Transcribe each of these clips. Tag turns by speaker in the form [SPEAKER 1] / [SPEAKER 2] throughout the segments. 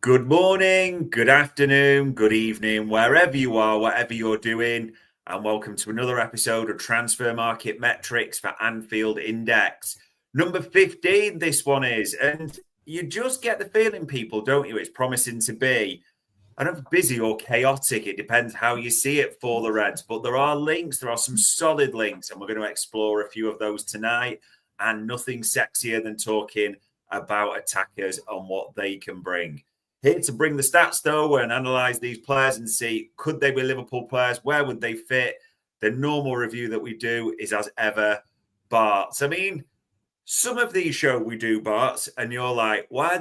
[SPEAKER 1] Good morning, good afternoon, good evening, wherever you are, whatever you're doing, and welcome to another episode of Transfer Market Metrics for Anfield Index. Number 15, this one is, and you just get the feeling, people, don't you? It's promising to be, I don't know, busy or chaotic. It depends how you see it for the Reds, but there are links, there are some solid links, and we're going to explore a few of those tonight, and nothing sexier than talking about attackers and what they can bring. Here to bring the stats, though, and analyse these players and see, could they be Liverpool players? Where would they fit? The normal review that we do is, as ever, Barts. I mean, some of these shows we do, Barts, and you're like, why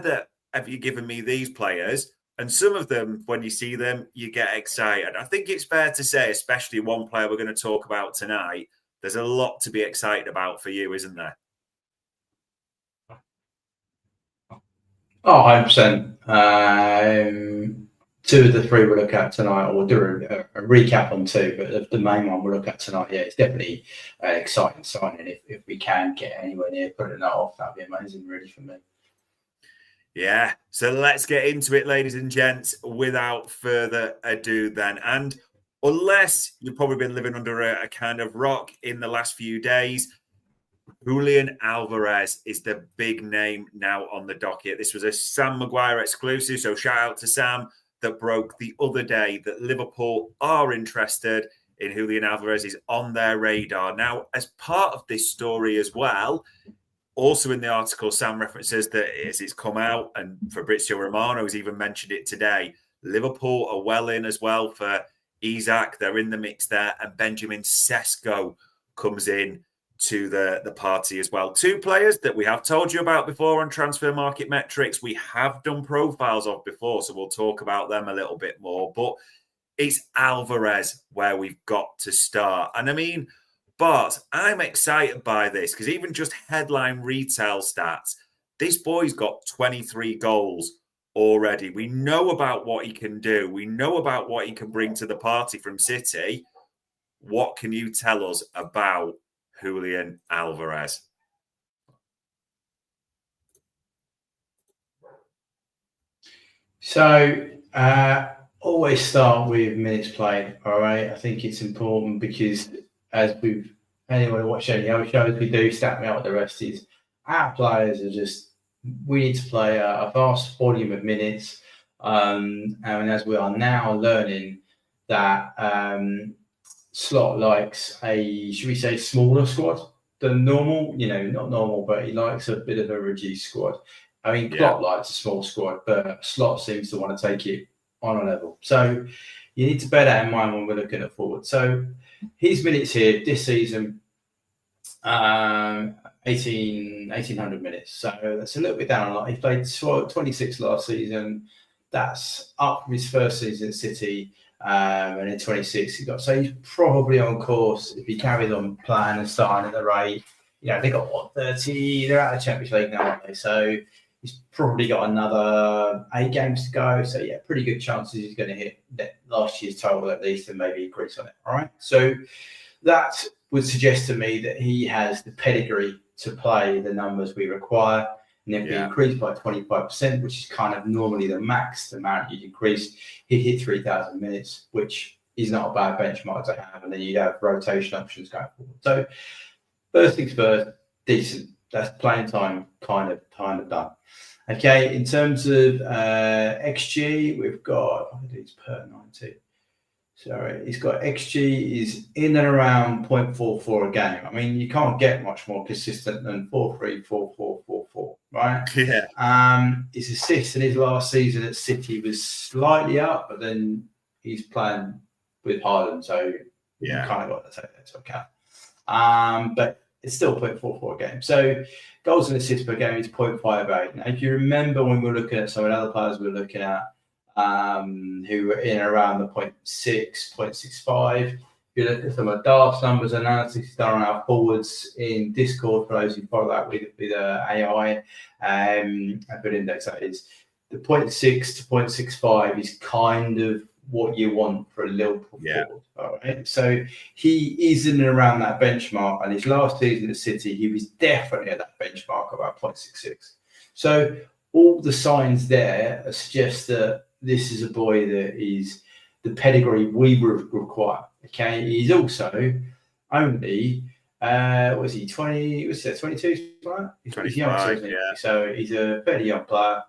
[SPEAKER 1] have you given me these players? And some of them, when you see them, you get excited. I think it's fair to say, especially one player we're going to talk about tonight, there's a lot to be excited about for you, isn't there?
[SPEAKER 2] Oh, 100%. Two of the three we'll look at tonight, or we'll do a recap on two, but the main one we'll look at tonight, yeah, it's definitely an exciting signing. If we can get anywhere near putting that off, that'd be amazing, really, for me.
[SPEAKER 1] Yeah, so let's get into it, ladies and gents, without further ado then. And unless you've probably been living under a kind of rock in the last few days, Julian Alvarez is the big name now on the docket. This was a Sam Maguire exclusive, so shout out to Sam, that broke the other day that Liverpool are interested in Julian Alvarez, is on their radar. Now, as part of this story as well, also in the article, Sam references that as it's come out, and Fabrizio Romano has even mentioned it today, Liverpool are well in as well for Isak. They're in the mix there, and Benjamin Sesko comes in to the party as well. Two players that we have told you about before on Transfer Market Metrics. We have done profiles of before, so we'll talk about them a little bit more. But it's Alvarez where we've got to start. And I mean, but I'm excited by this because even just headline retail stats, this boy's got 23 goals already. We know about what he can do. We know about what he can bring to the party from City. What can you tell us about Julian Alvarez?
[SPEAKER 2] So, always start with minutes played, all right? I think it's important because as anyone watch any other shows we do, stat me out what the rest is. Our players are just, we need to play a vast volume of minutes. And as we are now learning that Slot likes should we say, smaller squad than normal? You know, not normal, but he likes a bit of a reduced squad. I mean, Klopp likes a small squad, but Slot seems to want to take it on a level. So you need to bear that in mind when we're looking at forward. So his minutes here this season, 1,800 minutes. So that's a little bit down a lot. He played 26 last season. That's up from his first season at City. And in 26 he got, so he's probably on course if he carries on playing and starting at the rate. You know, they got 30, they're out of the Champions League now, aren't they? So he's probably got another 8 games to go. So yeah, pretty good chances he's going to hit that last year's total at least and maybe increase on it. All right. So that would suggest to me that he has the pedigree to play the numbers we require. And if we increase by 25%, which is kind of normally the max amount you'd increase, he'd hit 3,000 minutes, which is not a bad benchmark to have. And then you'd have rotation options going forward. So first things first, decent. That's playing time kind of done. Okay, in terms of XG, we've got, it's per 90. Sorry, he's got XG is in and around 0.44 a game. I mean, you can't get much more consistent than 4.3, 4.4, 4.4, right?
[SPEAKER 1] Yeah.
[SPEAKER 2] His assists in his last season at City was slightly up, but then he's playing with Haaland, so you kind of got to take that into account. But it's still 0.44 a game. So goals and assists per game is 0.58. Now, if you remember when we were looking at some of the other players we were looking at, who were in around the 0.6, 0.65. If you look at some of Darth's numbers analysis done on our forwards in Discord, for those who follow that with AI, Anfield Index, that is, the 0.6 to 0.65 is kind of what you want for a Liverpool forward. All right. So he is in and around that benchmark, and his last season at City, he was definitely at that benchmark of about 0.66. So all the signs there suggest that this is a boy that is the pedigree we would require. Okay, he's also only what is he, 20? What's that, 22? Right? He's young, isn't he?
[SPEAKER 1] Yeah.
[SPEAKER 2] So he's a fairly young player.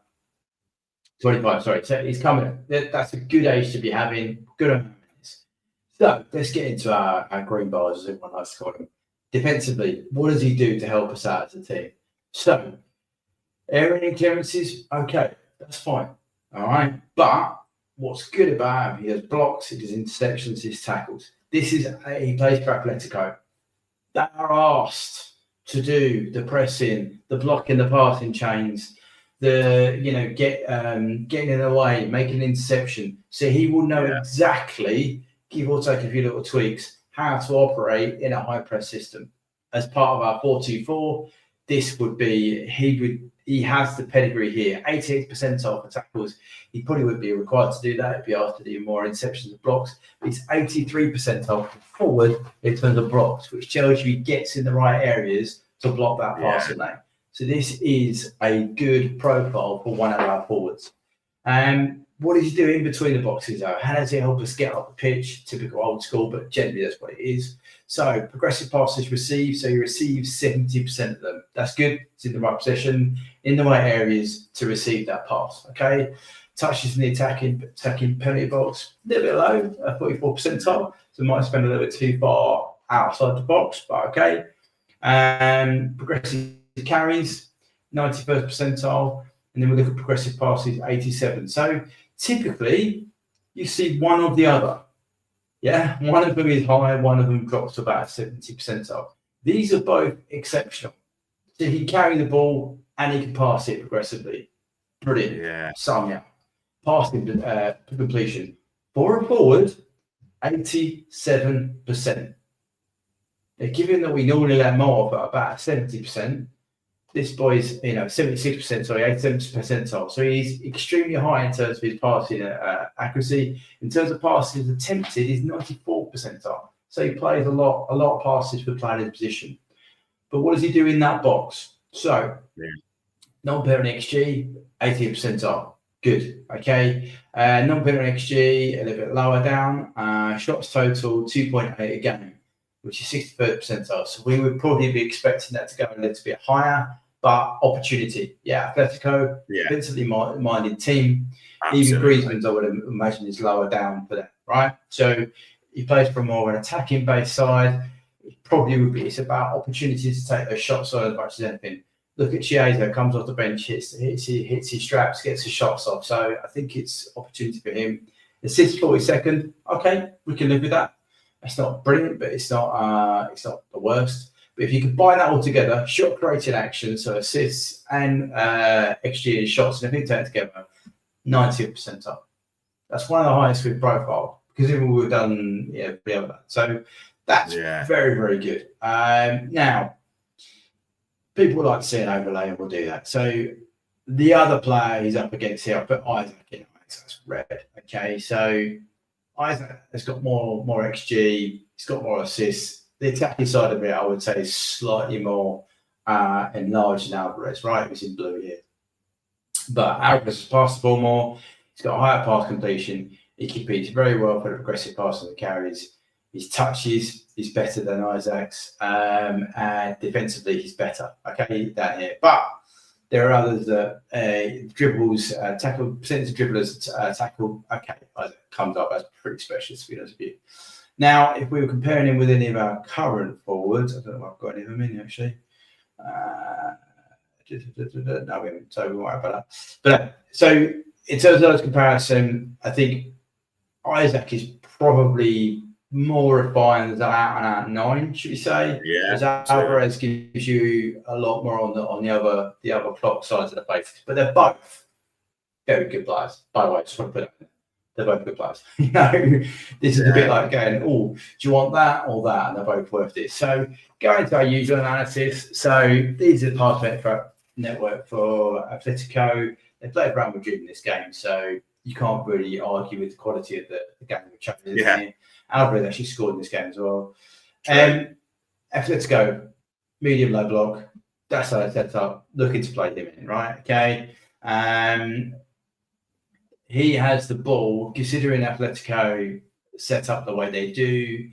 [SPEAKER 2] 25, sorry. So he's coming. That's a good age to be having. Good on him. So let's get into our green bars, as everyone likes to call them. Defensively, what does he do to help us out as a team? So, area and clearances, okay, that's fine. All right. But what's good about him, he has blocks, he does interceptions, he has tackles. He plays for Atletico. They are asked to do the pressing, the blocking, the passing chains, getting in the way, making an interception. So he will know exactly, give or take a few little tweaks, how to operate in a high press system. As part of our 4-2-4, this would be, he has the pedigree here, 88th percentile for tackles. He probably would be required to do that if he asked to do more interceptions and blocks. But he's 83 percentile forward in terms of blocks, which tells you he gets in the right areas to block that passing lane. So this is a good profile for one of our forwards. What does he do in between the boxes, though? How does he help us get up the pitch? Typical old school, but generally that's what it is. So progressive passes received. So he receives 70% of them. That's good. It's in the right position, in the right areas to receive that pass. Okay. Touches in the attacking penalty box, a little bit low, 44 percentile. So might spend a little bit too far outside the box, but okay. Progressive carries, 91st percentile. And then we look at progressive passes, 87. So typically, you see one or the other. Yeah, one of them is high, one of them drops to about 70 percentile. These are both exceptional. So he can carry the ball and he can pass it progressively. Brilliant.
[SPEAKER 1] Yeah.
[SPEAKER 2] Samia. Passing to completion. For a forward, 87%. Now, given that we normally let more at about 70%, this boy's, 76%, sorry, 87th percentile. So he's extremely high in terms of his passing accuracy. In terms of passes attempted, he's 94th percentile. So he plays a lot of passes for playing his position. But what does he do in that box? So, non-penalty XG, 80th percentile. Good. Okay. Non-penalty XG, a little bit lower down. Shots total, 2.8 a game, which is 63rd percentile. So we would probably be expecting that to go a little bit higher. But opportunity, Atletico, defensively minded team. Absolutely. Even Griezmann's, I would imagine, is lower down for that, right? So he plays for more of an attacking based side. It probably would be. It's about opportunities to take those shots on as much as anything. Look at Chiesa, comes off the bench, hits his straps, gets his shots off. So I think it's opportunity for him. Assist 42nd, okay, we can live with that. It's not brilliant, but it's not the worst. But if you combine that all together, shot created action, so assists and XG and shots, and everything taken together, 90th percentile. That's one of the highest with profile because even we've done beyond that. So that's very, very good. Now, people like to see an overlay, and we'll do that. So the other player he's up against here, I put Isak in. That's red. Okay, so Isak has got more XG. He's got more assists. The attacking side of it, I would say, is slightly more enlarged than Alvarez, right? It's in blue here. But Alvarez has passed the ball more. He's got a higher pass completion. He competes very well for the progressive passes and carries. His touches is better than Isak's. And defensively, he's better. Okay, down here. But there are others that dribbles, tackle, percentage of dribblers, tackle. Okay, Isak comes up as pretty specialist, to be honest with you. Now, if we were comparing him with any of our current forwards, I don't know if I've got any of them in actually. No, we haven't, so we won't worry about that. But so in terms of those comparison, I think Isak is probably more refined as an out-and-out 9, should we say?
[SPEAKER 1] Yeah.
[SPEAKER 2] As Alvarez gives you a lot more on the other clock sides of the face. But they're both very good players. By the way, I just want to put it in. They're both good players. This is a bit like going, do you want that or that? And they're both worth it. So going to our usual analysis. So these are the pass network for Atletico. They played Real Madrid in this game, so you can't really argue with the quality of the game of Champions League. Alvarez actually scored in this game as well. Atletico, medium low block. That's how they set up. Looking to play him in, right? Okay. He has the ball, considering Atletico set up the way they do.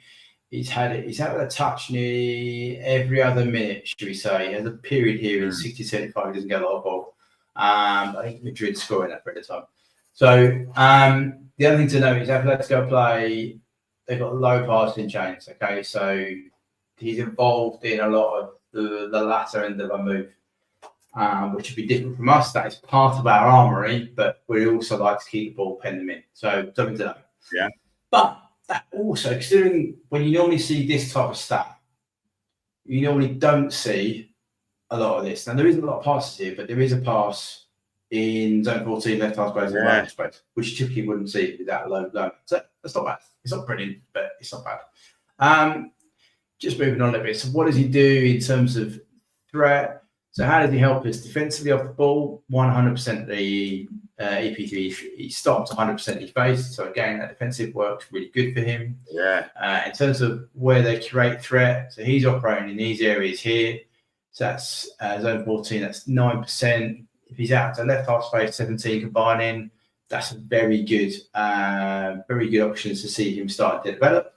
[SPEAKER 2] He's had a touch nearly every other minute, should we say. He has a period here in 60, 75, he doesn't get a lot of ball. I think Madrid scoring that period of time. So the other thing to note is Atletico play, they've got low passing chains, okay? So he's involved in a lot of the latter end of a move, which would be different from us. That is part of our armory, but we also like to keep the ball pen them in. So something to know.
[SPEAKER 1] Yeah.
[SPEAKER 2] But that also, considering when you normally see this type of stat, you normally don't see a lot of this. Now, there isn't a lot of passes here, but there is a pass in zone 14, left half space and right half space, which you typically wouldn't see with that low. So that's not bad. It's not brilliant, but it's not bad. Just moving on a little bit. So what does he do in terms of threat? So how does he help us defensively off the ball? 100% the EP3. He stops 100% his base. So again, that defensive works really good for him.
[SPEAKER 1] Yeah.
[SPEAKER 2] In terms of where they create threat, so he's operating in these areas here. So that's zone 14. That's 9%. If he's out to left half space, 17 combining, that's a very good options to see him start to develop.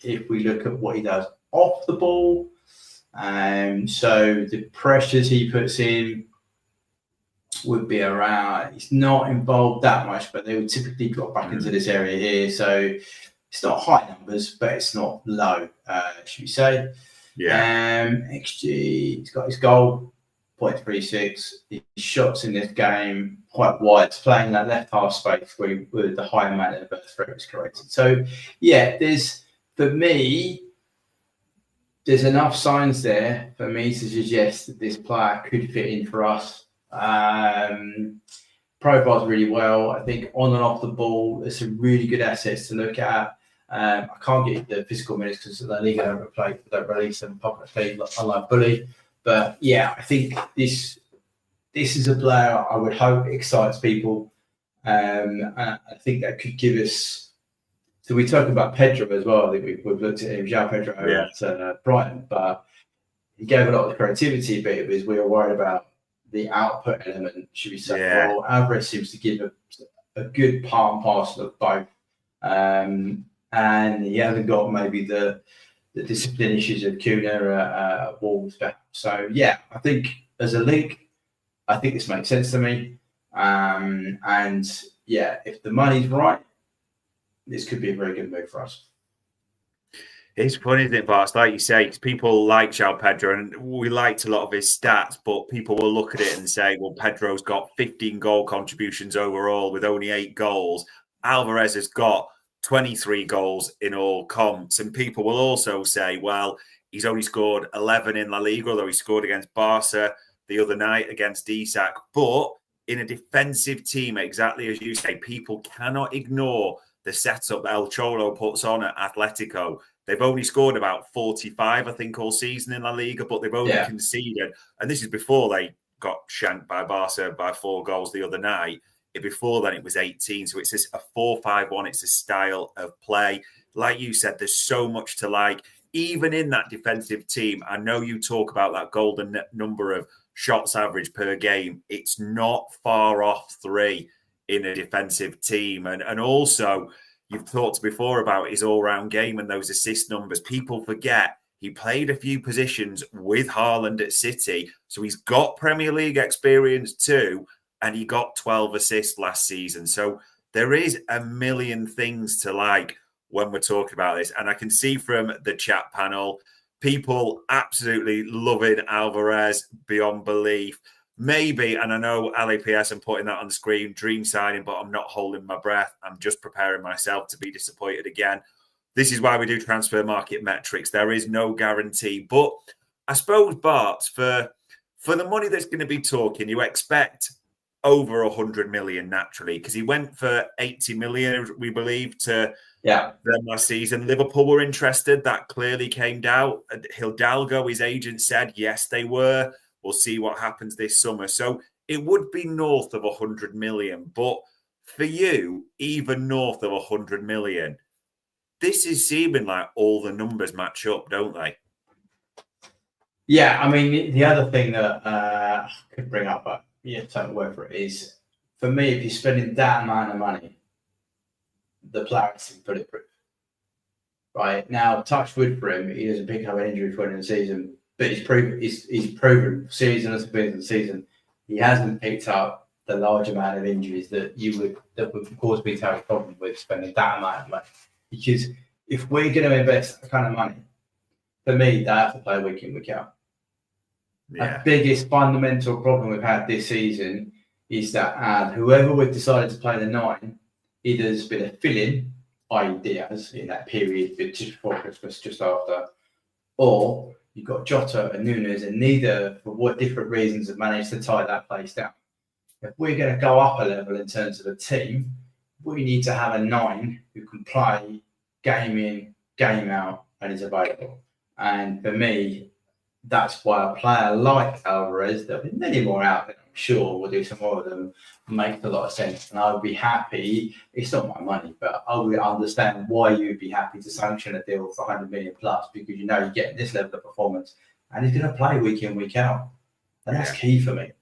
[SPEAKER 2] If we look at what he does off the ball, so the pressures he puts in would be around, he's not involved that much, but they would typically drop back into this area here. So it's not high numbers, but it's not low, should we say.
[SPEAKER 1] Yeah.
[SPEAKER 2] XG, he's got his goal, 0.36. His shots in this game quite wide, playing that left half space where the high amount of threat was created. So yeah, for me, there's enough signs there for me to suggest that this player could fit in for us. Profiles really well. I think on and off the ball, there's some really good assets to look at. I can't get the physical minutes because La Liga don't release them publicly, unlike Bully. But yeah, I think this is a player I would hope excites people. And I think that could give us. So we talk about Pedro as well. I think we've looked at him, João Pedro at Brighton, but he gave a lot of creativity. But we were worried about the output element, should we say?
[SPEAKER 1] Yeah.
[SPEAKER 2] Well, Alvarez seems to give a good part and parcel of both. And he hasn't got maybe the discipline issues of Kuna at Wolves. So yeah, I think as a link, I think this makes sense to me. And yeah, if the money's right, this could be a very good move for us.
[SPEAKER 1] It's funny, isn't it, Barts? Like you say, people like João Pedro, and we liked a lot of his stats, but people will look at it and say, well, Pedro's got 15 goal contributions overall with only 8 goals. Alvarez has got 23 goals in all comps. And people will also say, well, he's only scored 11 in La Liga, although he scored against Barca the other night against Isak. But in a defensive team, exactly as you say, people cannot ignore the setup El Cholo puts on at Atletico. They've only scored about 45, I think, all season in La Liga, but they've only conceded. And this is before they got shanked by Barca by 4 goals the other night. Before then, it was 18. So it's a 4-5-1. It's a style of play. Like you said, there's so much to like. Even in that defensive team, I know you talk about that golden number of shots average per game. It's not far off 3 in a defensive team. And also, you've talked before about his all-round game and those assist numbers. People forget he played a few positions with Haaland at City. So he's got Premier League experience too. And he got 12 assists last season. So there is a million things to like when we're talking about this. And I can see from the chat panel, people absolutely loving Alvarez beyond belief. Maybe, and I know Ali PS, I'm putting that on the screen, dream signing, but I'm not holding my breath. I'm just preparing myself to be disappointed again. This is why we do transfer market metrics. There is no guarantee. But I suppose, Barts, for the money that's going to be talking, you expect over 100 million naturally, because he went for 80 million, we believe, to them last season. Liverpool were interested. That clearly came down. Hidalgo, his agent, said yes, they were. We'll see what happens this summer. So it would be north of 100 million. But for you, even north of 100 million, this is seeming like all the numbers match up, don't they?
[SPEAKER 2] Yeah, I mean, the other thing that I could bring up, but take my word for it, is for me, if you're spending that amount of money, the player has to be bulletproof. Right now, touch wood for him, he doesn't pick up an injury for in the season, but he's proven season after season, he hasn't picked up the large amount of injuries that would cause me to have a problem with spending that amount of money. Because if we're going to invest that kind of money, for me, they have to play week in, week out.
[SPEAKER 1] Yeah.
[SPEAKER 2] The biggest fundamental problem we've had this season is that whoever we've decided to play the 9 either has been a fill-in, i.e. Diaz, in that period just before Christmas, just after, or you've got Jota and Nunes, and neither, for what different reasons, have managed to tie that place down. If we're going to go up a level in terms of a team, we need to have a 9 who can play game in, game out, and is available. And for me, that's why a player like Alvarez, there'll be many more out there, I'm sure, we'll do some more of them, makes a lot of sense. And I would be happy, it's not my money, but I would understand why you'd be happy to sanction a deal for 100 million plus, because you know you're getting this level of performance and he's going to play week in, week out. And that's key for me.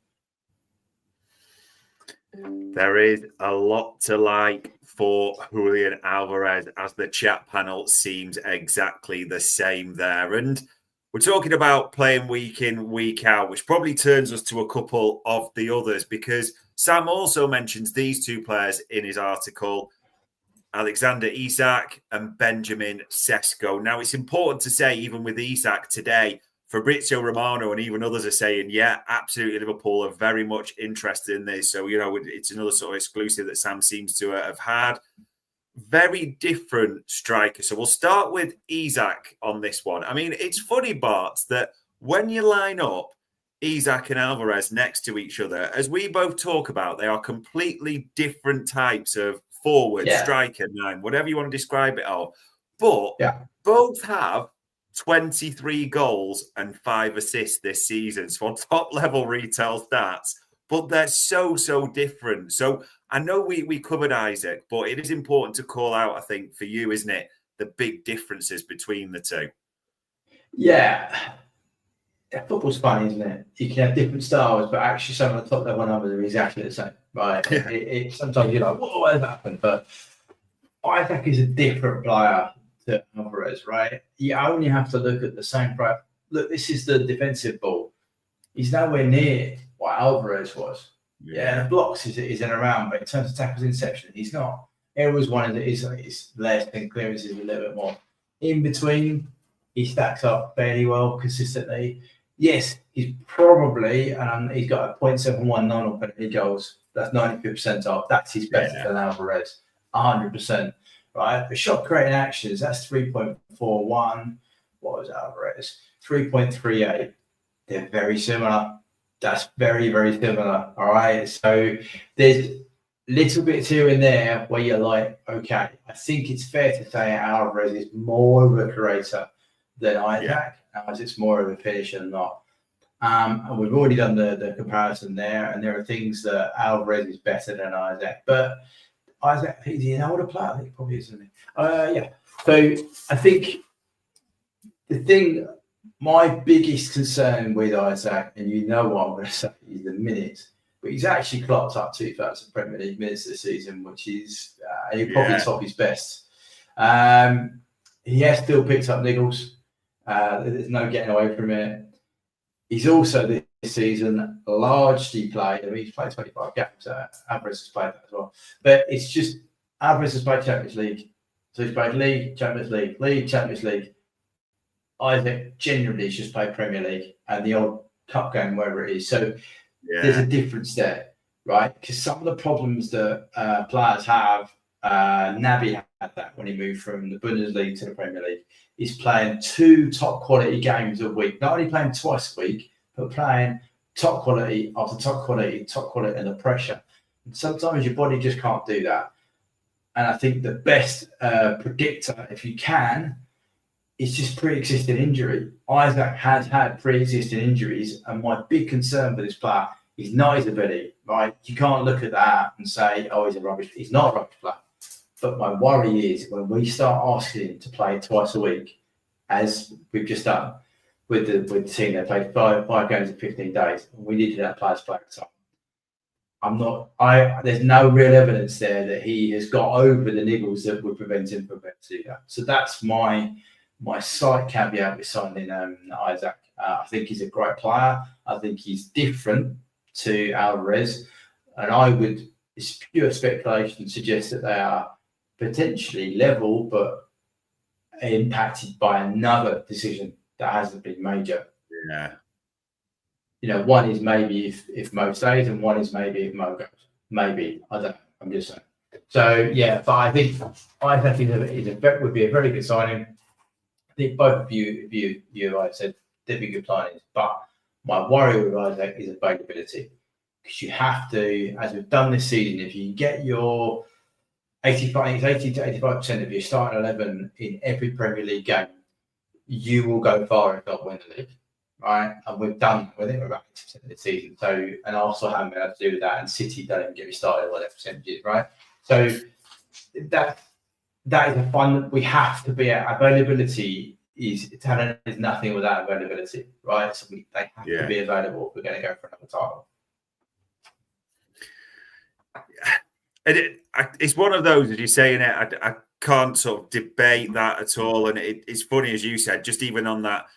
[SPEAKER 1] There is a lot to like for Julian Alvarez, as the chat panel seems exactly the same there. And we're talking about playing week in, week out, which probably turns us to a couple of the others, because Sam also mentions these two players in his article, Alexander Isak and Benjamin Sesko. Now, it's important to say, even with Isak today, Fabrizio Romano and even others are saying, yeah, absolutely, Liverpool are very much interested in this. So, it's another sort of exclusive that Sam seems to have had. Very different striker. So we'll start with Isak on this one. I mean, it's funny, Barts, that when you line up Isak and Alvarez next to each other, as we both talk about, they are completely different types of forward, striker, 9, whatever you want to describe it all. But both have 23 goals and 5 assists this season. So on top level retail stats, but they're so different. So I know we covered Isak, but it is important to call out, I think, for you, isn't it, the big differences between the two?
[SPEAKER 2] Yeah. Football's funny, isn't it? You can have different styles, but actually some of the top level numbers are exactly the same, right? Yeah. Sometimes you're like, what has happened? But Isak is a different player to Alvarez, right? You only have to look at the same price. Look, this is the defensive ball. He's nowhere near what Alvarez was. Yeah, the blocks isn't around, but in terms of tackles inception, he's not. Errors one is less, and clearances a little bit more. In between, he stacks up fairly well consistently. Yes, he's probably, he's got a 0.71 non-penalty goals. That's 95th percentile. That's his better than Alvarez, 100%. Right? The shot creating actions, that's 3.41. What was Alvarez? 3.38. They're very similar. That's very, very similar. All right. So there's little bits here and there where you're like, okay, I think it's fair to say Alvarez is more of a creator than Isak, as it's more of a finisher than not. And we've already done the comparison there, and there are things that Alvarez is better than Isak. But Isak, he's an older player, I think he probably is, isn't he? So I think my biggest concern with Isak, and you know what I'm going to say, is the minutes. But he's actually clocked up 2,000 Premier League minutes this season, which is he'll probably top his best. He has still picked up niggles. There's no getting away from it. He's also this season largely played. I mean, he's played 25 games. Alvarez has played that as well. But it's just Alvarez has played Champions League. So he's played League, Champions League, League, Champions League. Isaac generally has just played Premier League and the old cup game, wherever it is. So there's a difference there, right? Because some of the problems that players have, Naby had that when he moved from the Bundesliga to the Premier League. He's playing 2 top quality games a week, not only playing twice a week, but playing top quality after top quality under pressure. And sometimes your body just can't do that. And I think the best predictor, if you can, is just pre-existing injury. Isak has had pre-existing injuries, and my big concern for this player is not his ability, right? You can't look at that and say, oh, he's not a rubbish player. But my worry is when we start asking him to play twice a week, as we've just done, with the team. They played five games in 15 days. We needed that players playing time. There's no real evidence there that he has got over the niggles that would prevent him from being to do that. So that's my slight caveat with signing Isak. I think he's a great player. I think he's different to Alvarez, and it's pure speculation, suggest that they are potentially level, but impacted by another decision that hasn't been major.
[SPEAKER 1] Yeah.
[SPEAKER 2] One is maybe if Mo stays, and one is maybe if Mo goes. Maybe, I don't know. I'm just saying. So yeah, but I think would be a very good signing. I think both of you I said they'd be good signings, but my worry with Isak is availability, because you have to, as we've done this season, if you get your 80 to 85% of your starting 11 in every Premier League game, you will go far if not win the league, right? And we've done, I think we're about 80% of the season. So, and Arsenal haven't been able to do that, and City don't even get me started on their percentages, right? So that is a fun. We have to be at availability. Talent is nothing without availability, right? So they have to be available if we're going to go for another title.
[SPEAKER 1] It's one of those, as you're saying it, I can't sort of debate that at all. And it's funny, as you said, just even on that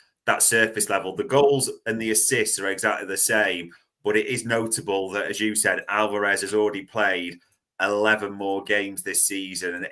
[SPEAKER 1] surface level, the goals and the assists are exactly the same. But it is notable that, as you said, Alvarez has already played 11 more games this season. And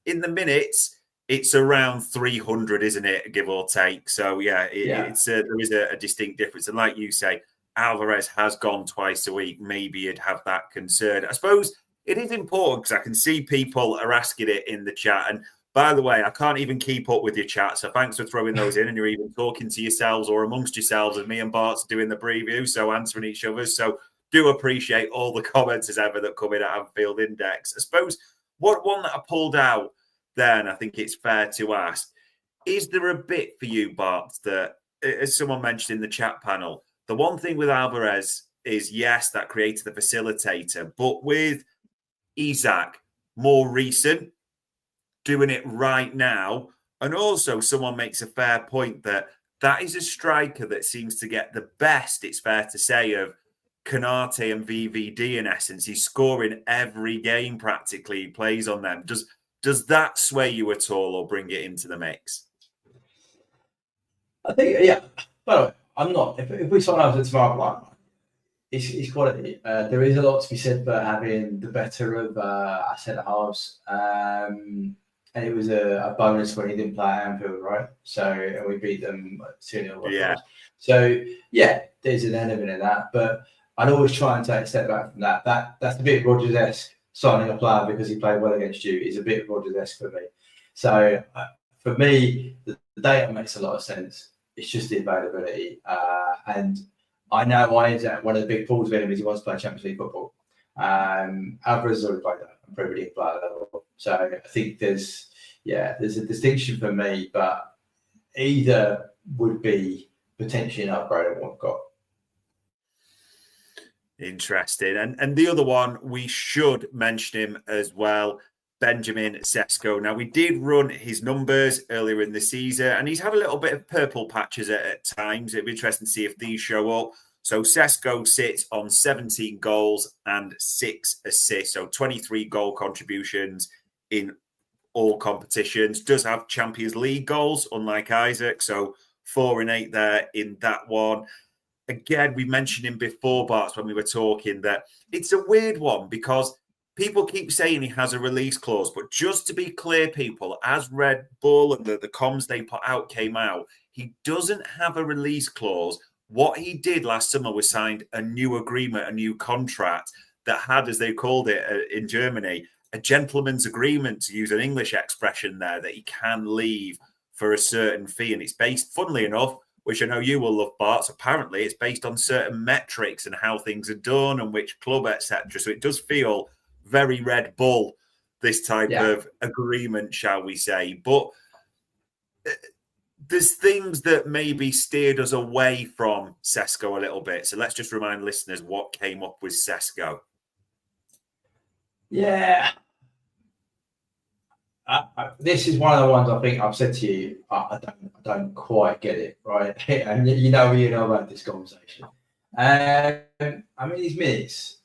[SPEAKER 1] in the minutes, it's around 300, isn't it, give or take? So, there is a distinct difference. And like you say, Alvarez has gone twice a week. Maybe you'd have that concern. I suppose it is important, because I can see people are asking it in the chat. And by the way, I can't even keep up with your chat. So thanks for throwing those in. And you're even talking to yourselves or amongst yourselves as me and Barts are doing the preview. So answering each other's. So do appreciate all the comments as ever that come in at Anfield Index. I suppose one that I pulled out there, and I think it's fair to ask, is there a bit for you, Bart, that, as someone mentioned in the chat panel, the one thing with Alvarez is, yes, that created the facilitator, but with Isak, more recent, doing it right now, and also someone makes a fair point that is a striker that seems to get the best, it's fair to say, of Konate and VVD in essence. He's scoring every game practically he plays on them. Does that sway you at all or bring it into the mix?
[SPEAKER 2] I think, yeah. By the way, I'm not. If we sign Alvarez tomorrow, it's quality. There is a lot to be said for having the better of our centre halves. And it was a bonus when he didn't play at Anfield, right? So, and we beat them 2-0.
[SPEAKER 1] Yeah.
[SPEAKER 2] So, yeah, there's an element of that. But I'd always try and take a step back from that. That's a bit Rodgers-esque. Signing a player because he played well against you is a bit Rodgers-esque for me. So, for me, the data makes a lot of sense. It's just the availability. And I know one of the big pulls of him is he wants to play Champions League football. Alvarez has already played that and Premier League player level. So I think there's a distinction for me, but either would be potentially an upgrade of what we've got.
[SPEAKER 1] Interesting. And the other one, we should mention him as well, Benjamin Sesko. Now, we did run his numbers earlier in the season, and he's had a little bit of purple patches at times. It'd be interesting to see if these show up. So Sesko sits on 17 goals and 6 assists, so 23 goal contributions in all competitions. Does have Champions League goals, unlike Isak, so 4 and 8 there in that one. Again, we mentioned him before, Barts, when we were talking, that it's a weird one because people keep saying he has a release clause. But just to be clear, people, as Red Bull and the comms they put out came out, he doesn't have a release clause. What he did last summer was signed a new agreement, a new contract that had, as they called it in Germany, a gentleman's agreement, to use an English expression there, that he can leave for a certain fee. And it's based, funnily enough, which I know you will love, Barts, apparently it's based on certain metrics and how things are done and which club, etc. So it does feel very Red Bull, this type of agreement, shall we say. But there's things that maybe steered us away from Sesko a little bit. So let's just remind listeners what came up with Sesko.
[SPEAKER 2] Yeah. This is one of the ones I think I've said to you. I don't quite get it, right? And you know about this conversation. I mean, his minutes,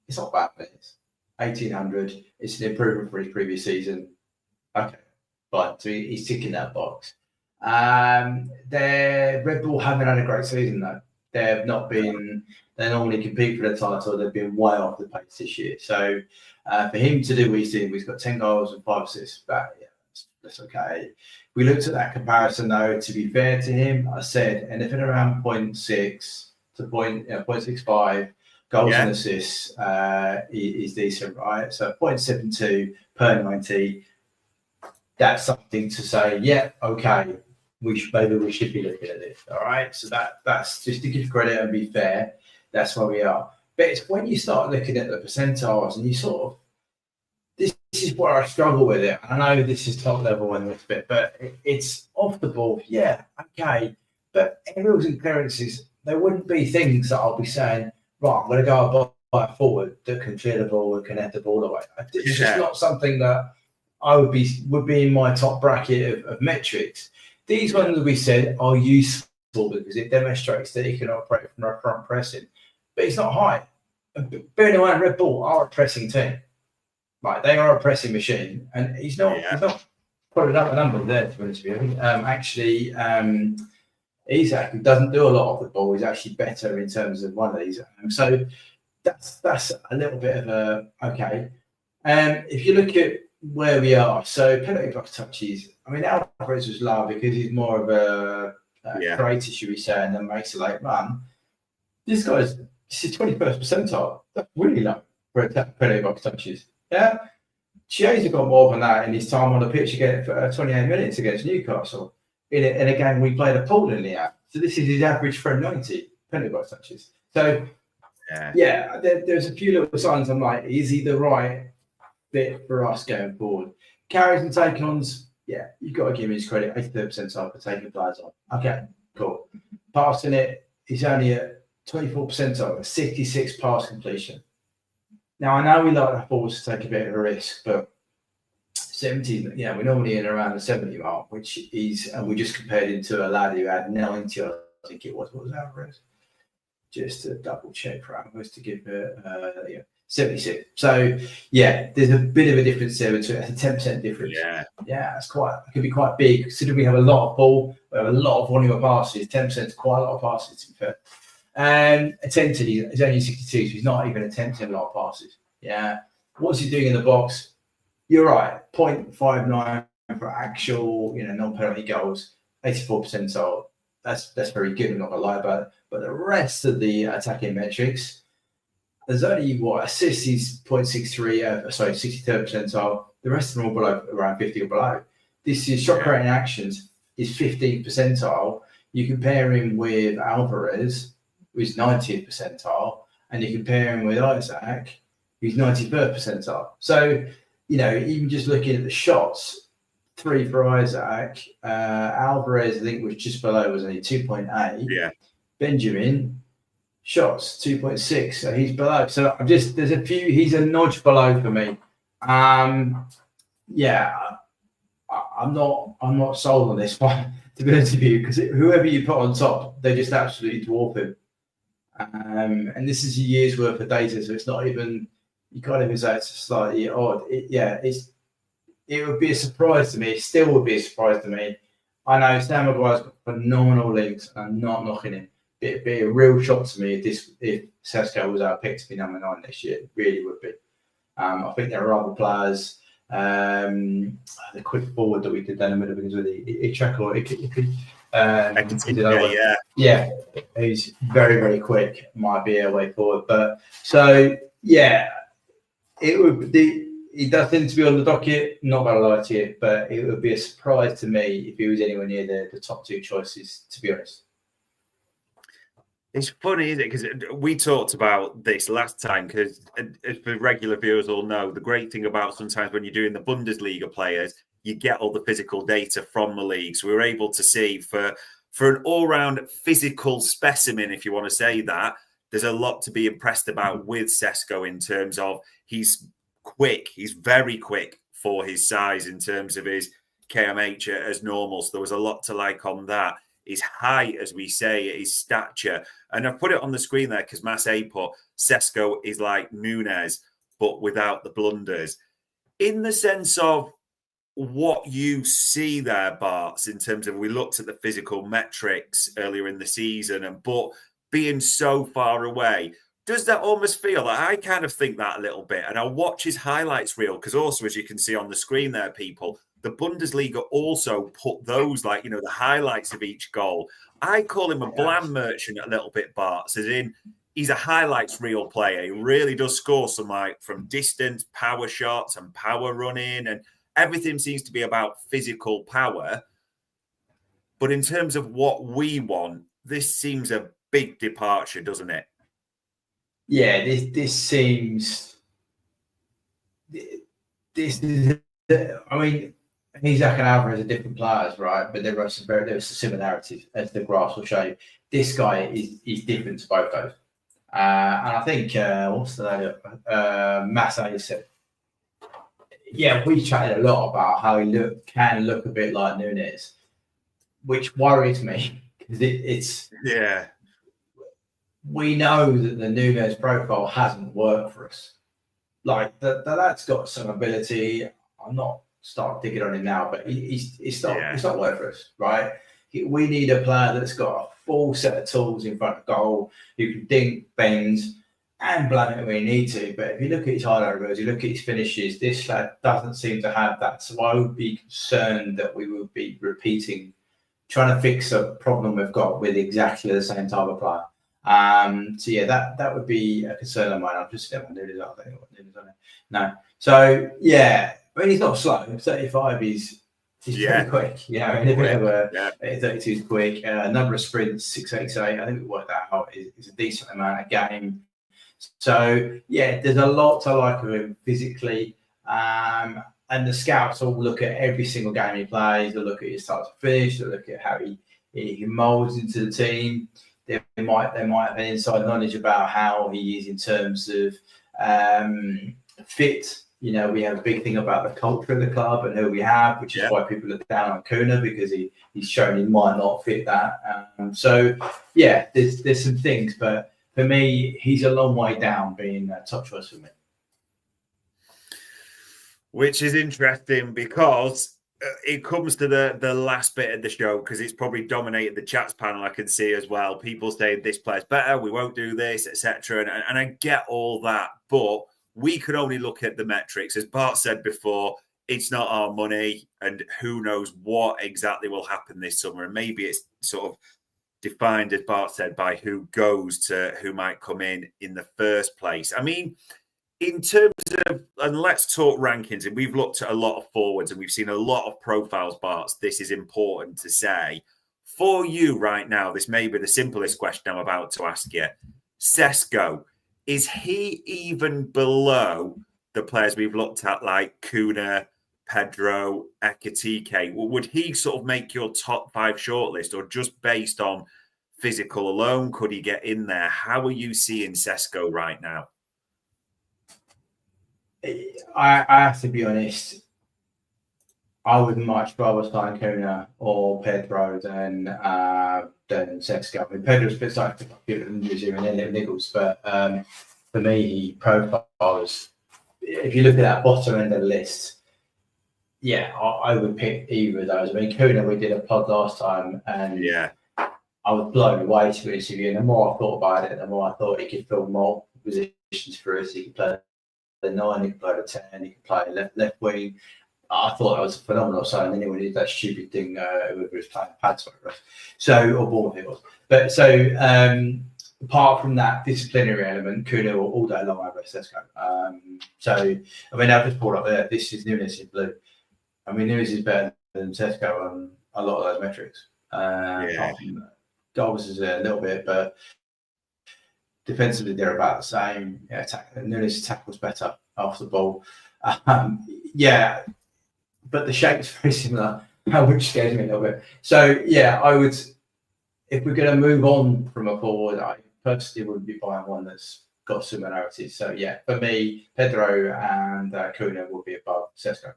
[SPEAKER 2] it's not bad minutes. 1,800. It's an improvement for his previous season. Okay, fine. So he's ticking that box. Red Bull haven't had a great season though. They've not been. They normally compete for the title. They've been way off the pace this year. So for him to do what he's doing, he's got 10 goals and 5 assists. But yeah, that's okay. We looked at that comparison though. To be fair to him, I said anything around 0.6 to 0.65 goals and assists is decent, right? So 0.72 per 90. That's something to say. Yeah, okay. Maybe we should be looking at this. All right. So that's just to give credit and be fair. That's where we are. But it's when you start looking at the percentiles and you sort of, this is where I struggle with it. I know this is top level in this bit, but it's off the ball. Yeah, okay. But aerials and clearances, there wouldn't be things that I'll be saying, right, I'm going to go by a forward that can clear the ball and can head the ball away. It's just not something that I would be in my top bracket of metrics. These ones that we said are useful because it demonstrates that he can operate from a front pressing, but it's not high. Bearing in mind, Red Bull are a pressing team. Like, they are a pressing machine, and he's not putting up a number there, to be honest with you. Actually, Isak, who doesn't do a lot of the ball, is actually better in terms of one of these. So that's a little bit of a okay. If you look at where we are, so penalty box touches. I mean, Alvarez was low because he's more of a creator, should we say, and then makes a late run. This is 21st percentile. That's really low for penalty box touches. Yeah, Chiesa got more than that in his time on the pitch again for 28 minutes against Newcastle in a game we played appallingly at. So this is his average for 90 penalty box touches. So there's a few little signs. I'm like, is he the right fit for us going forward? Carries and take-ons, you've got to give him his credit. 83rd percentile for taking players on. Okay, cool. Passing it, he's only at 24th percentile, 66 pass completion. Now, I know we like our forwards to take a bit of a risk, but 70, we're normally in around the 70 mark, which is, and we just compared him to a lad who had 90, I think it was. What was Alvarez? Just to double check for Alvarez to give it, 76. So, there's a bit of a difference there between a 10% difference. Yeah, it could be quite big. Considering we have a lot of ball, we have a lot of volume of passes. 10% is quite a lot of passes, to be fair. And attempted, he's only 62, so he's not even attempting a lot of passes. Yeah. What's he doing in the box? You're right, 0.59 for actual, non-penalty goals, 84th percentile. That's very good, I'm not going to lie about it. But the rest of the attacking metrics, there's only assists is 0.63, 63rd percentile. The rest of them are below, around 50 or below. This is shot creating actions is 15th percentile. You compare him with Alvarez, who's 90th percentile, and you compare him with Isak, who's 91st percentile. So, even just looking at the shots, 3 for Isak, Alvarez, I think, was just below, was only 2.8.
[SPEAKER 1] Yeah.
[SPEAKER 2] Benjamin, shots 2.6, so he's below. So there's a few. He's a notch below for me. I'm not sold on this one, to be honest with you, because whoever you put on top, they just absolutely dwarf him. And this is a year's worth of data, so it's not even. You can't even say it's slightly odd. It would be a surprise to me. It still would be a surprise to me. I know Sam Maguire's got phenomenal links, and I'm not knocking him. It'd be a real shock to me if Sesko was our pick to be number 9 this year. It really would be. I think there are other players. The quick forward that we did down the middle because of the Isak or he's very, very quick. Might be a way forward, but it would be. He does seem to be on the docket. Not gonna lie to you, but it would be a surprise to me if he was anywhere near the top 2 choices. To be honest.
[SPEAKER 1] It's funny, isn't it? Because we talked about this last time, because as the regular viewers all know, the great thing about sometimes when you're doing the Bundesliga players, you get all the physical data from the league. So we were able to see for an all-round physical specimen, if you want to say that, there's a lot to be impressed about with Sesko in terms of he's quick. He's very quick for his size in terms of his KMH as normal. So there was a lot to like on that. His height, as we say, his stature. And I've put it on the screen there because Mass A put Sesko is like Nunes, but without the blunders. In the sense of what you see there, Barts, in terms of we looked at the physical metrics earlier in the season, but being so far away, does that almost feel like I kind of think that a little bit? And I watch his highlights reel because also, as you can see on the screen there, people, the Bundesliga also put those, like, the highlights of each goal. I call him a bland merchant a little bit, Barts, as in he's a highlights reel player. He really does score some, like, from distance, power shots and power running, and everything seems to be about physical power. But in terms of what we want, this seems a big departure, doesn't it?
[SPEAKER 2] Yeah, this seems. This is. I mean, Isak and Alvarez are different players, right? But there are some similarities, as the graphs will show you. This guy is different to both those. And I think what's the name? Massa said. Yeah, we chatted a lot about how he can look a bit like Nunes, which worries me because it's.
[SPEAKER 1] Yeah.
[SPEAKER 2] We know that the Nunes profile hasn't worked for us. Like the lad's got some ability. I'm not start digging on him now, but it's not worked for us, right? We need a player that's got a full set of tools in front of goal, who can dink, bend, and blam it when you need to. But if you look at his highlight reels, you look at his finishes, this lad doesn't seem to have that. So I would be concerned that we would be trying to fix a problem we've got with exactly the same type of player. So yeah, that would be a concern of mine. I'm just stepping Nunes out. I think what Nunes on it. No. So yeah, I mean he's not slow. 35 he's pretty quick. And a bit of a 32 is quick. Number of sprints 688. I think we worked that out is a decent amount of game. So yeah, there's a lot to like of him physically. And the scouts all look at every single game he plays. They'll look at his start to finish. They'll look at how he molds into the team. They might have an inside knowledge about how he is in terms of fit. We have a big thing about the culture of the club and who we have, which is why people look down on Kuna, because he's shown he might not fit that. So yeah, there's some things, but for me, he's a long way down being a top choice for me.
[SPEAKER 1] Which is interesting because it comes to the last bit of the show, because it's probably dominated the chats panel. I can see as well people saying this player's better, we won't do this, etc. And I get all that, but we can only look at the metrics. As Bart said before, it's not our money, and who knows what exactly will happen this summer. And maybe it's sort of defined, as Bart said, by who goes to who might come in the first place. I mean, in terms of, and let's talk rankings, and we've looked at a lot of forwards and we've seen a lot of profiles, Barts. This is important to say. For you right now, this may be the simplest question I'm about to ask you. Sesko, is he even below the players we've looked at, like Kuna, Pedro, Ekitike? Would he sort of make your top 5 shortlist, or just based on physical alone, could he get in there? How are you seeing Sesko right now?
[SPEAKER 2] I have to be honest. I would much rather sign Kuna or Pedro than Sesko. I mean, Pedro's a bit like injuries here and then it niggles, but for me, he profiles. If you look at that bottom end of the list, I would pick either of those. I mean, Kuna, we did a pod last time, and I was blown away to be honest with you. And the more I thought about it, the more I thought he could fill more positions for us. He could play the 9, he could play the 10, he could play left wing. I thought that was a phenomenal sign. And then he did that stupid thing where he was playing pads, or Bournemouth it was. But so apart from that disciplinary element, Kuna all day long over Sesko. So I mean, I've just pulled up there. This is Nunes in blue. I mean, Nunes is better than Sesko on a lot of those metrics. Goals is a little bit, but defensively they're about the same. Nunes tackles better off the ball. But the shape's very similar, which scares me a little bit. So I would, if we're going to move on from a forward, I personally wouldn't be buying one that's got similarities. So for me, Pedro and Kuna will be above Sesko.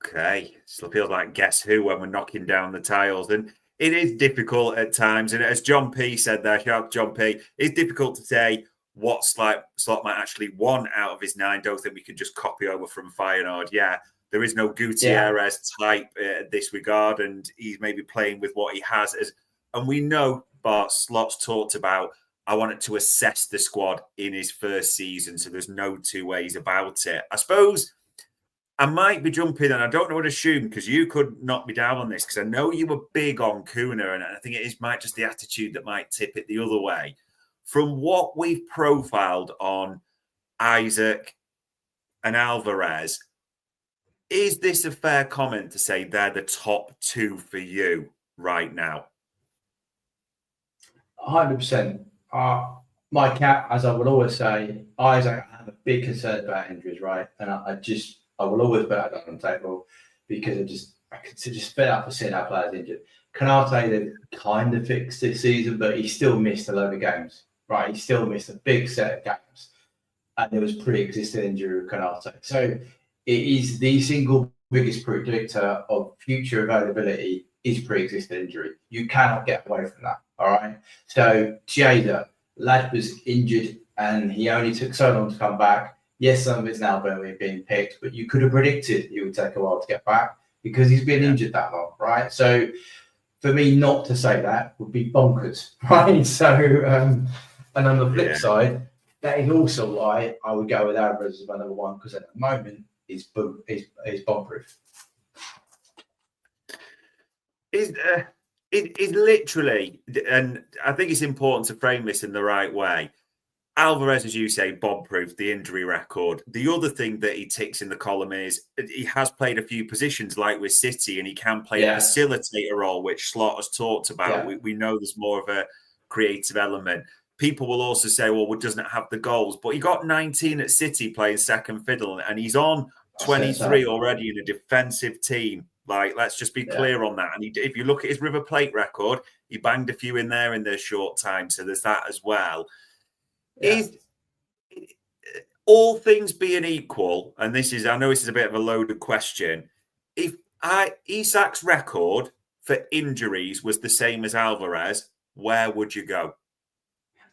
[SPEAKER 1] Okay, still feels like Guess Who when we're knocking down the tiles, and it is difficult at times. And as John P said there, shout out to John P, it's difficult to say what Slot might actually want out of his 9. Don't think we can just copy over from Feyenoord. Yeah, there is no Gutierrez type in this regard, and he's maybe playing with what he has. And we know Slot's talked about, I wanted to assess the squad in his first season, so there's no two ways about it. I suppose I might be jumping, and I don't know what to assume, because you could knock me down on this, because I know you were big on Kuna, and I think it might just the attitude that might tip it the other way. From what we've profiled on Isak and Alvarez, is this a fair comment to say they're the top 2 for you right now?
[SPEAKER 2] 100%. My cat, as I would always say, Isaac, I have a big concern about injuries, right? And I will always put that on the table, because I could just fed up with seeing our players injured. Canate, they kind of fixed this season, but he still missed a load of games, right? He still missed a big set of games, and there was pre-existing injury with Canate. So it is the single biggest predictor of future availability is pre-existing injury. You cannot get away from that, all right? So Jada, lad was injured, and he only took so long to come back. Yes, some of it's now being picked, but you could have predicted it would take a while to get back because he's been injured that long, right? So for me not to say that would be bonkers, right? So, and on the flip side, that is also why I would go with Alvarez as my number 1, because at the moment he's bomb-proof.
[SPEAKER 1] It's literally, and I think it's important to frame this in the right way. Alvarez, as you say, bomb-proof, the injury record. The other thing that he ticks in the column is he has played a few positions, like with City, and he can play a facilitator role, which Slot has talked about. We know there's more of a creative element. People will also say, well, doesn't have the goals, but he got 19 at City playing second fiddle, and he's on 23 already in a defensive team. Like, let's just be clear on that. And if you look at his River Plate record, he banged a few in there in their short time, so there's that as well. Is all things being equal, and I know this is a bit of a loaded question, if Isak's record for injuries was the same as Alvarez, where would you go?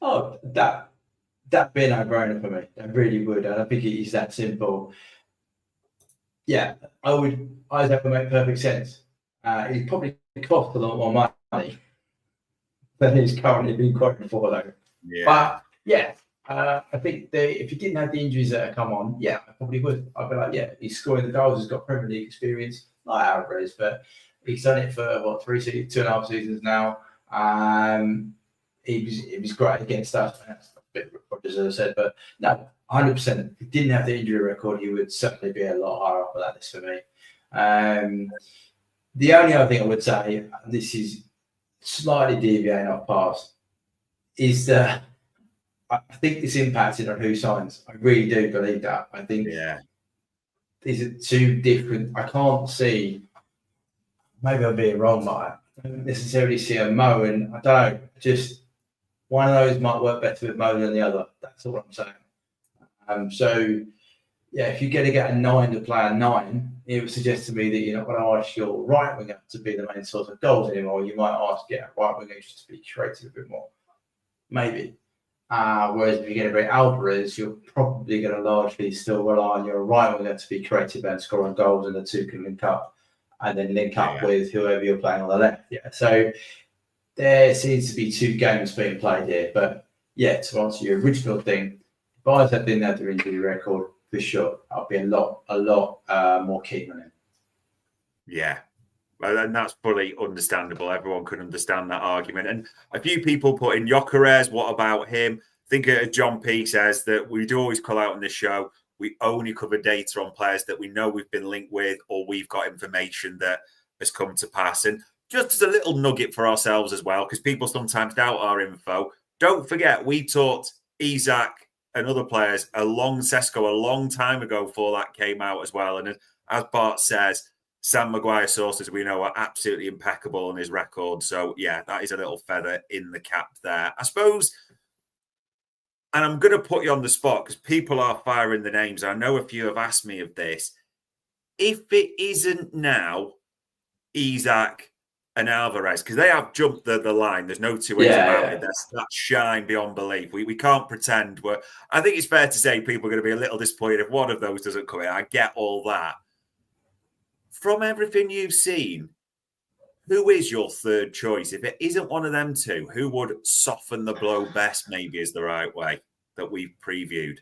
[SPEAKER 2] Oh, that'd be a no-brainer for me. I really would. And I think it is that simple. Yeah, Isaac would make perfect sense. He'd probably cost a lot more money than he's currently been quoted for, though. Yeah. But I think if he didn't have the injuries that have come on, I probably would. I'd be like, he's scoring the goals. He's got Premier League experience, like Alvarez, but he's done it for 2.5 seasons now. He was great against us. That's a bit Rodgers, as I said, but no, 100%. If he didn't have the injury record, he would certainly be a lot higher up on that list for me. The only other thing I would say, and this is slightly deviating off past, is that I think this impacted on who signs. I really do believe that. I think these are two different. I can't see. Maybe I'm being wrong, but I don't necessarily see a Mo, and I don't know. Just one of those might work better with Mo than the other. That's all I'm saying. So if you're going to get a 9 to play a 9, it would suggest to me that you're not going to ask your right winger to be the main source of goals anymore. You might ask a right winger just to be creative a bit more, maybe. Whereas if you're going to bring Alvarez, you're probably going to largely still rely on your right winger to be creative and scoring goals, and the two can link up, and then link up with whoever you're playing on the left. So there seems to be two games being played here. But to answer your original thing, if I didn't have the injury record, for sure, I'll be a lot more keen on him. Yeah.
[SPEAKER 1] Well, and that's fully understandable. Everyone can understand that argument. And a few people put in Gyökeres. What about him? I think John P says that we do always call out on this show. We only cover data on players that we know we've been linked with, or we've got information that has come to pass. And just as a little nugget for ourselves as well, because people sometimes doubt our info. Don't forget, we taught Isak and other players Sesko a long time ago before that came out as well. And as Bart says, Sam Maguire sources we know are absolutely impeccable on his record. So, that is a little feather in the cap there. I suppose, and I'm going to put you on the spot because people are firing the names. I know a few have asked me of this. if it isn't now Isak and Alvarez, because they have jumped the line. There's no two ways about it. That's shine beyond belief. We can't pretend I think it's fair to say people are going to be a little disappointed if one of those doesn't come in. I get all that. From everything you've seen, who is your third choice? If it isn't one of them two, who would soften the blow best, maybe is the right way that we've previewed?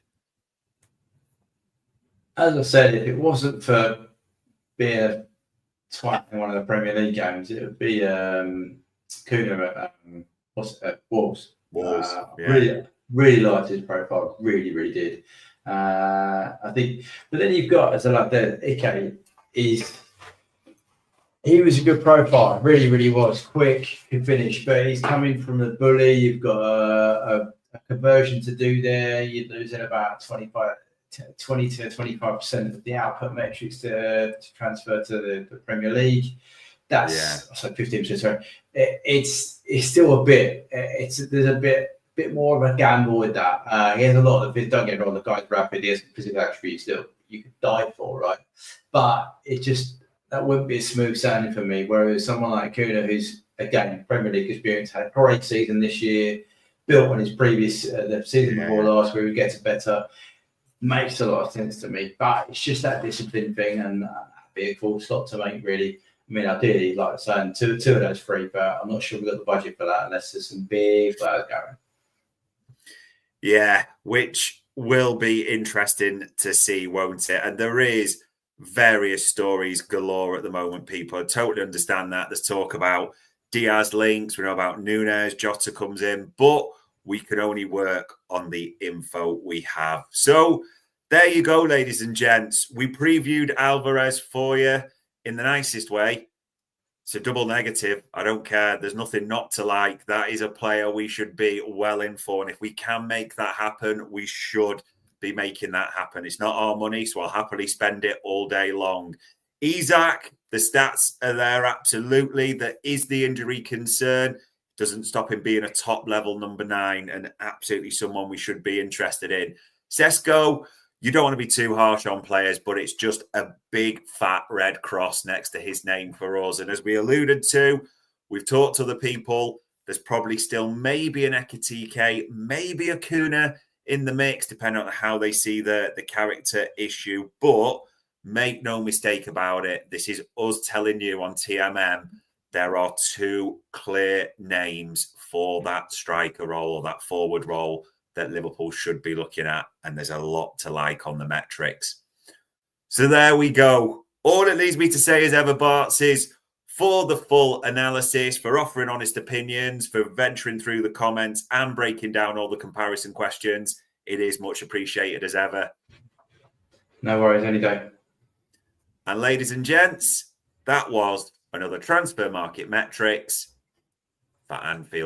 [SPEAKER 2] As I said, if it wasn't for being a twat in one of the Premier League games, it would be Kuna at Wolves. Really liked his profile. Really did. I think, but then you've got, as I like that, Ike he was a good profile. Really was quick, could finish, but he's coming from the bully. You've got a conversion to do there. You're losing about 20 to 25% of the output metrics to transfer to the Premier League. That's 15%. Sorry, it's still a bit. There's a bit more of a gamble with that. He has a lot of. Don't get me wrong, the guy's rapid. He has physical attributes that you could die for, right? But that wouldn't be a smooth sailing for me. Whereas someone like Kuna, who's again Premier League experience, had a great season this year, built on his previous the season before last, where he gets better. Makes a lot of sense to me, but it's just that discipline thing, and that'd be a cool slot to make, really. I mean, ideally, like I said, two of those free, but I'm not sure we've got the budget for that unless there's some big players going.
[SPEAKER 1] Yeah, which will be interesting to see, won't it? And there is various stories galore at the moment, people. I totally understand that. There's talk about Diaz links, we know about Nunes, Jota comes in, but we can only work on the info we have. So there you go, ladies and gents. We previewed Alvarez for you in the nicest way. It's a double negative. I don't care. There's nothing not to like. That is a player we should be well in for. And if we can make that happen, we should be making that happen. It's not our money, so I'll happily spend it all day long. Isak, the stats are there, absolutely. There is the injury concern. Doesn't stop him being a top-level number 9 and absolutely someone we should be interested in. Sesko, you don't want to be too harsh on players, but it's just a big, fat red cross next to his name for us. And as we alluded to, we've talked to the people. There's probably still maybe an Ekitike, maybe a Kuna in the mix, depending on how they see the character issue. But make no mistake about it. This is us telling you on TMM, there are 2 clear names for that striker role or that forward role that Liverpool should be looking at. And there's a lot to like on the metrics. So there we go. All it leaves me to say as ever, Barts, is for the full analysis, for offering honest opinions, for venturing through the comments and breaking down all the comparison questions. It is much appreciated as ever.
[SPEAKER 2] No worries, any day.
[SPEAKER 1] And ladies and gents, that was another Transfer Market Metrics for Anfield.